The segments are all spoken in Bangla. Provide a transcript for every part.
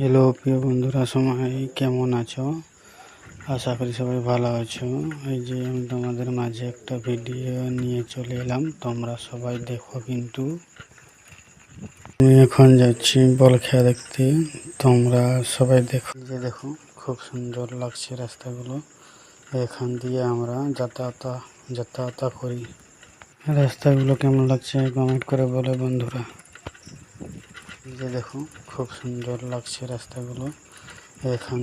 হ্যালো প্রিয় বন্ধুরা, সবাই কেমন আছো? আশা করি সবাই ভালো আছো। এই যে আমি তোমাদের মাঝে একটা ভিডিও নিয়ে চলে এলাম, তোমরা সবাই দেখো। কিন্তু আমি এখন যাচ্ছি বল খেলা দেখতে, তোমরা সবাই দেখো। এই যে দেখো, খুব সুন্দর লাগছে রাস্তাগুলো। এখান দিয়ে আমরা যাতায়াত করি। রাস্তাগুলো কেমন লাগছে কমেন্ট করে বলে বন্ধুরা। এই যে দেখো, খুব সুন্দর লাগছে রাস্তাগুলো। এখান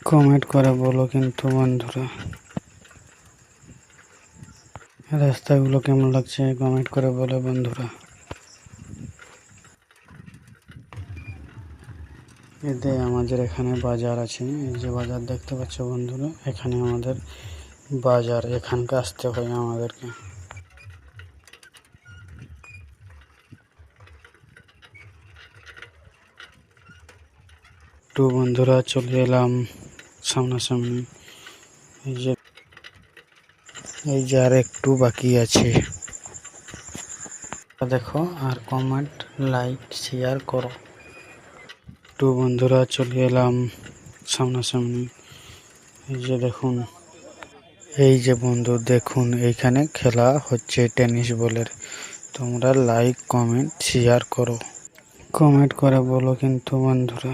কমেন্ট করে বলো কিন্তু বন্ধুরা, রাস্তাগুলো কেমন লাগছে কমেন্ট করে বলে বন্ধুরা। এতে আমাদের এখানে বাজার আছে, এই যে বাজার দেখতে পাচ্ছ বন্ধুরা, এখানে আমাদের বাজার, এখানকে আসতে হয় আমাদেরকে। তো বন্ধুরা চলে এলাম সামনাসামনি। এই যে আর একটু বাকি আছে। দেখো আর কমেন্ট লাইক শেয়ার করো। তো বন্ধুরা চলে এলাম সামনাসামনি। এই যে দেখুন, এই যে বন্ধু দেখুন, এইখানে খেলা হচ্ছে টেনিস বলের। তোমরা লাইক কমেন্ট শেয়ার করো, কমেন্ট করে বলো কিন্তু বন্ধুরা।